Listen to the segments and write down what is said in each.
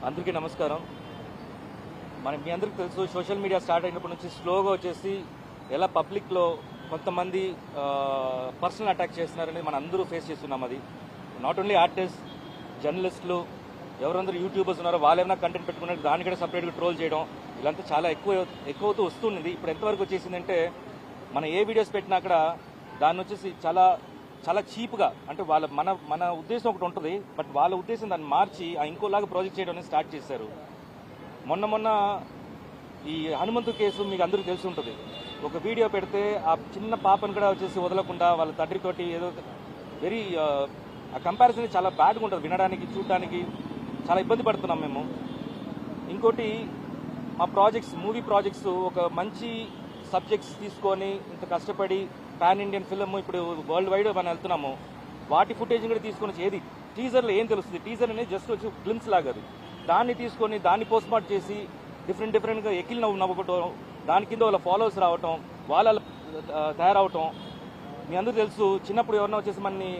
అందరికీ నమస్కారం. మీ అందరికీ తెలుసు, సోషల్ మీడియా స్టార్ట్ అయినప్పటి నుంచి స్లోగా వచ్చేసి ఎలా పబ్లిక్లో కొంతమంది పర్సనల్ అటాక్ చేస్తున్నారని మనం అందరూ ఫేస్ చేస్తున్నాం. అది నాట్ ఓన్లీ ఆర్టిస్ట్, జర్నలిస్టులు, ఎవరందరూ యూట్యూబర్స్ ఉన్నారో వాళ్ళు ఏమైనా కంటెంట్ పెట్టుకున్నారు దాన్ని కూడా సపరేట్గా ట్రోల్ చేయడం ఇలాంతా చాలా ఎక్కువవుతూ వస్తుంది. ఇప్పుడు ఎంతవరకు వచ్చేసిందంటే మనం ఏ వీడియోస్ పెట్టినా అక్కడ దాన్ని వచ్చేసి చాలా చాలా చీప్గా, అంటే మన ఉద్దేశం ఒకటి ఉంటుంది, బట్ వాళ్ళ ఉద్దేశం దాన్ని మార్చి ఇంకోలాగా ప్రాజెక్ట్ చేయడం అనేది స్టార్ట్ చేశారు. మొన్న ఈ హనుమంతు కేసు మీకు అందరికీ తెలిసి ఉంటుంది. ఒక వీడియో పెడితే ఆ చిన్న పాపను కూడా వచ్చేసి వదలకుండా వాళ్ళ తండ్రితోటి ఏదో వెరీ ఆ కంపారిజన్ చాలా బ్యాడ్గా ఉంటుంది, వినడానికి చూడడానికి చాలా ఇబ్బంది పడుతున్నాం మేము. ఇంకోటి మా ప్రాజెక్ట్స్, మూవీ ప్రాజెక్ట్స్ ఒక మంచి సబ్జెక్ట్స్ తీసుకొని ఇంత కష్టపడి పాన్ ఇండియన్ ఫిల్మ్ ఇప్పుడు వరల్డ్ వైడ్ మనం వెళ్తున్నాము, వాటి ఫుటేజ్ కూడా తీసుకొని వచ్చి ఏది టీజర్లో ఏం తెలుస్తుంది, టీజర్ అనేది జస్ట్ వచ్చి గ్లిమ్స్ లాగా అది, దాన్ని తీసుకొని దాన్ని పోస్ట్ మార్ట్ చేసి డిఫరెంట్గా ఎక్కిల్ నవ్వుకోవటం, దాని కింద వాళ్ళ ఫాలోవర్స్ రావటం, వాళ్ళ తయారవటం. మీ అందరూ తెలుసు, చిన్నప్పుడు ఎవరన్నా వచ్చేసి మనని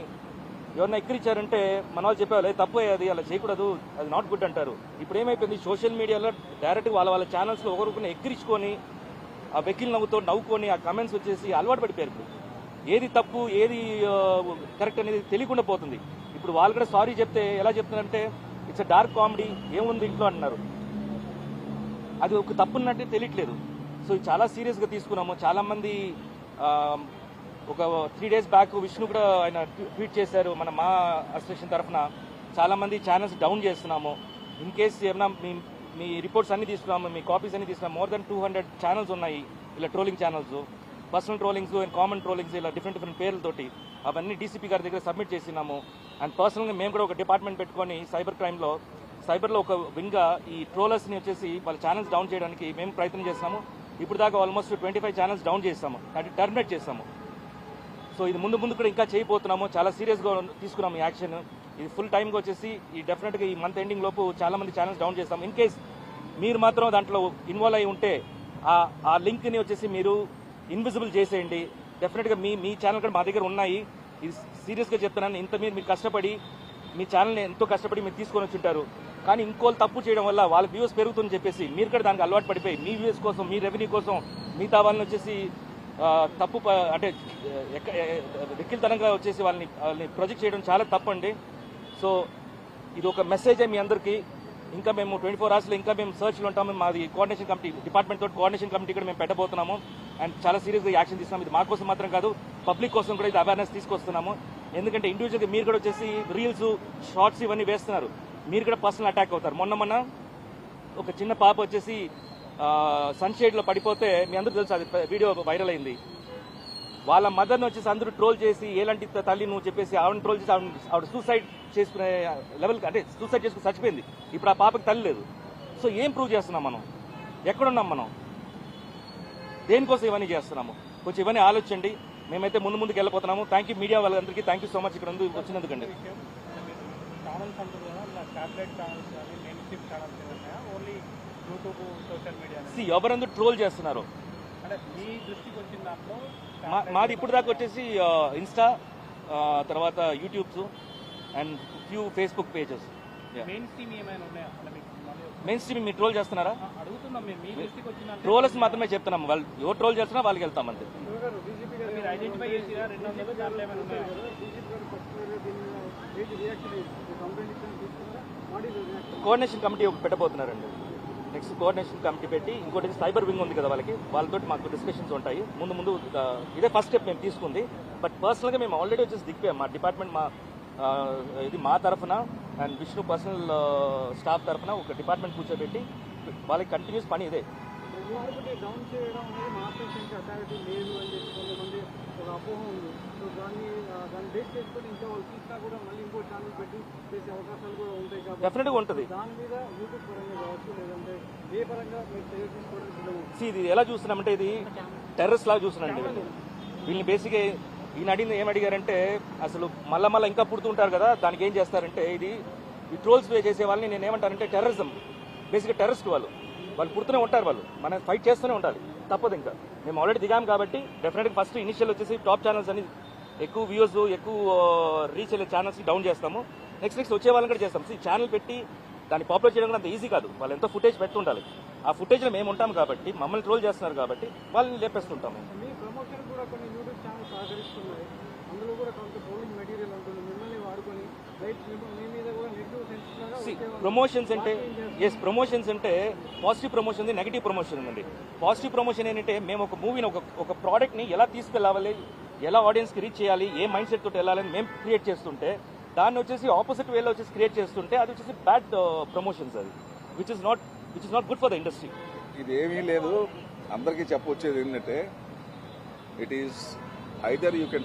ఎవరన్నా ఎక్కిరిచ్చారంటే మన వాళ్ళు చెప్పేవాళ్ళు తప్పు అది అలా చేయకూడదు, అది నాట్ గుడ్ అంటారు. ఇప్పుడు ఏమైపోయింది, సోషల్ మీడియాలో డైరెక్ట్గా వాళ్ళ ఛానల్స్లో ఒకరికొకరిని ఎక్కిరించుకొని ఆ వెకిల్ నవ్వుకొని ఆ కమెంట్స్ వచ్చేసి అలవాటు పడిపోయారు. ఇప్పుడు ఏది తప్పు ఏది కరెక్ట్ అనేది తెలియకుండా పోతుంది. ఇప్పుడు వాళ్ళు కూడా సారీ చెప్తే ఎలా చెప్తున్నారంటే ఇట్స్ అ డార్క్ కామెడీ, ఏముంది ఇంట్లో అంటున్నారు. అది ఒక తప్పు ఉన్నట్టే తెలియట్లేదు. సో చాలా సీరియస్గా తీసుకున్నాము. చాలామంది ఒక 3 days బ్యాక్ విష్ణు కూడా ఆయన ట్వీట్ చేశారు, మా అసోసియేషన్ తరఫున చాలామంది ఛానల్స్ డౌన్ చేస్తున్నాము, ఇన్ కేస్ ఏమన్నా మీ రిపోర్ట్స్ అన్ని తీసుకున్నాము, మీ కాపీస్ అన్ని తీసుకున్నాము. మోర్ దెన్ 200 ఛానల్స్ ఉన్నాయి ఇలా trolling channels, personal trollings and common trollings, ఇలా డిఫరెంట్ పేర్లతోటి అవన్నీ డీసీపీ గారి దగ్గర సబ్మిట్ చేసినాము. అండ్ పర్సనల్గా మేము కూడా ఒక డిపార్ట్మెంట్ పెట్టుకొని సైబర్లో ఒక వింగ్గా ఈ ట్రోలర్స్ని వచ్చేసి వాళ్ళ ఛానల్స్ డౌన్ చేయడానికి మేము ప్రయత్నం చేస్తాము. ఇప్పుడు దాకా ఆల్మోస్ట్ 25 ఛానల్స్ డౌన్ చేస్తాము, అది టర్మినేట్ చేస్తాము. సో ఇది ముందు కూడా ఇంకా చేయబోతున్నాము. చాలా సీరియస్గా తీసుకున్నాము ఈ యాక్షన్. ఇది ఫుల్ టైంగా వచ్చేసి ఈ డెఫినెట్గా ఈ మంత్ ఎండింగ్ లోపు చాలా మంది ఛానల్స్ డౌన్ చేస్తాం. ఇన్ కేస్ మీరు మాత్రం దాంట్లో ఇన్వాల్వ్ అయి ఉంటే ఆ లింక్ని వచ్చేసి మీరు ఇన్విజిబుల్ చేసేయండి. డెఫినెట్గా మీ ఛానల్ కూడా మా దగ్గర ఉన్నాయి. ఇది సీరియస్గా చెప్తున్నాను. ఇంత మీరు కష్టపడి మీ ఛానల్ని ఎంతో కష్టపడి మీరు తీసుకొని వచ్చి ఉంటారు, కానీ ఇంకోళ్ళు తప్పు చేయడం వల్ల వాళ్ళ వ్యూస్ పెరుగుతుందని చెప్పేసి మీరు కూడా దానికి అలవాటు పడిపోయి మీ వ్యూస్ కోసం, మీ రెవెన్యూ కోసం మిగతా వాళ్ళని వచ్చేసి తప్పు అంటే వెక్కిల్తనంగా వచ్చేసి వాళ్ళని ప్రొజెక్ట్ చేయడం చాలా తప్పు అండి. సో ఇది ఒక మెసేజే మీ అందరికీ. ఇంకా మేము 24 hours ఇంకా మేము సర్చ్లో ఉంటాము. మాది కోఆర్డినేషన్ కమిటీ, డిపార్ట్మెంట్ తోటి కోఆర్డినేషన్ కమిటీ కూడా మేము పెట్టబోతున్నాము. అండ్ చాలా సీరియస్గా యాక్షన్ తీసుకున్నాము. ఇది మా కోసం మాత్రం కాదు, పబ్లిక్ కోసం కూడా ఇది అవేర్నెస్ తీసుకొస్తున్నాము. ఎందుకంటే ఇండివిజువల్గా మీరు కూడా వచ్చేసి రీల్స్, షార్ట్స్ ఇవన్నీ వేస్తున్నారు, మీరు కూడా పర్సనల్ అటాక్ అవుతారు. మొన్న ఒక చిన్న పాప వచ్చేసి సన్షేడ్లో పడిపోతే మీ అందరూ తెలుసు, అది వీడియో వైరల్ అయింది. వాళ్ళ మదర్ని వచ్చేసి అందరూ ట్రోల్ చేసి ఏలాంటి తల్లి నువ్వు చెప్పేసి ఆవిడని ట్రోల్ చేసి ఆవిడ సూసైడ్ చేసుకునే లెవెల్కి, అంటే సూసైడ్ చేసుకుని చచ్చిపోయింది. ఇప్పుడు ఆ పాపకి తల్లి లేదు. సో ఏం ప్రూవ్ చేస్తున్నాం మనం, ఎక్కడున్నాం మనం, దేనికోసం ఇవన్నీ చేస్తున్నాము? కొంచెం ఇవన్నీ ఆలోచించండి. మేమైతే ముందుకు వెళ్ళిపోతున్నాము. థ్యాంక్ యూ మీడియా వాళ్ళందరికీ, థ్యాంక్ యూ సో మచ్ ఇక్కడ వచ్చినందుకండి. ఎవరందరూ ట్రోల్ చేస్తున్నారు, మాది ఇప్పుడు దాకా వచ్చేసి ఇన్స్టా, తర్వాత YouTubes and few Facebook pages. Main stream మీరు ట్రోల్ చేస్తున్నారా? ట్రోలర్స్ మాత్రమే చెప్తున్నాము, వాళ్ళు ఎవరు ట్రోల్ చేస్తున్నా వాళ్ళకి వెళ్తాం అంతే. కోఆర్డినేషన్ కమిటీ ఒకటి పెట్టబోతున్నారండి. నెక్స్ట్ కోఆర్డినేషన్ కమిటీ పెట్టి, ఇంకోటి సైబర్ వింగ్ ఉంది కదా వాళ్ళతో మాకు డిస్కషన్స్ ఉంటాయి. ముందు ఇదే ఫస్ట్ స్టెప్ మేము తీసుకుంది. బట్ పర్సనల్గా మేము ఆల్రెడీ వచ్చేసి దిగిపోయాం. మా డిపార్ట్మెంట్ ఇది మా తరఫున అండ్ విష్ణు పర్సనల్ స్టాఫ్ తరఫున ఒక డిపార్ట్మెంట్ కూర్చోబెట్టి వాళ్ళకి కంటిన్యూస్ పని ఇదే. డెఫినెట్గా ఉంటుంది. ఇది ఎలా చూస్తున్నామంటే ఇది టెర్రస్ లాగా చూస్తున్నాండి. వీళ్ళని బేసిక్గా ఈయన అడిగింది ఏం అడిగారంటే, అసలు మళ్ళా ఇంకా పుడుతుంటారు కదా, దానికి ఏం చేస్తారంటే ఈ ట్రోల్స్ చేసే వాళ్ళని నేను ఏమంటారంటే టెర్రరిజం, బేసిక్గా టెర్రరిస్ట్ వాళ్ళు పుడుతూనే ఉంటారు. మనం ఫైట్ చేస్తూనే ఉండాలి, తప్పదు. ఇంకా మేము ఆల్రెడీ దిగాం కాబట్టి డెఫినెట్గా ఫస్ట్ ఇనిషియల్ వచ్చేసి టాప్ ఛానల్స్ అని ఎక్కువ వ్యూస్ ఎక్కువ రీచ్ అయ్యే ఛానల్స్ డౌన్ చేస్తాము. నెక్స్ట్ వచ్చే వాళ్ళని కూడా చేస్తాం. ఛానల్ పెట్టి దాన్ని పాపులర్ చేయడం కూడా అంత ఈజీ కాదు. వాళ్ళు ఎంతో ఫుటేజ్ పెట్టుండాలి. ఆ ఫుటేజ్లో మేము ఉంటాం కాబట్టి, మమ్మల్ని ట్రోల్ చేస్తున్నారు కాబట్టి వాళ్ళని లేపేస్తుంటాము. మీ ప్రమోషన్ కూడా కొన్ని యూట్యూబ్ ఛానల్ సహకరిస్తున్నాయి. అందులో కూడా కొంత ట్రోలింగ్ మెటీరియల్ ఉంటుంది. మిమ్మల్ని వాడుకొని రైట్ మీ మీద కూడా నెగిటివ్ సెన్స్ ప్రమోషన్స్ అంటే ప్రమోషన్స్ అంటే పాజిటివ్ ప్రమోషన్ ఉంది, నెగిటివ్ ప్రమోషన్ ఉంది. పాజిటివ్ ప్రమోషన్ ఏంటంటే మేము ఒక మూవీని ఒక ప్రోడక్ట్ని ఎలా తీసుకెళ్ళాలి, ఎలా ఆడియన్స్కి రీచ్ చేయాలి, ఏ మైండ్ సెట్ తోటి వెళ్ళాలని మేము క్రియేట్ చేస్తుంటే, దాన్ని వచ్చేసి ఆపోజిట్ వేలో వచ్చేసి క్రియేట్ చేస్తుంటే అది వచ్చేసి బ్యాడ్ ప్రమోషన్స్. అది which is not good for the industry. ఇది ఏమీ లేదు. అందరికీ చెప్పొచ్చేది ఏంటంటే it is either you can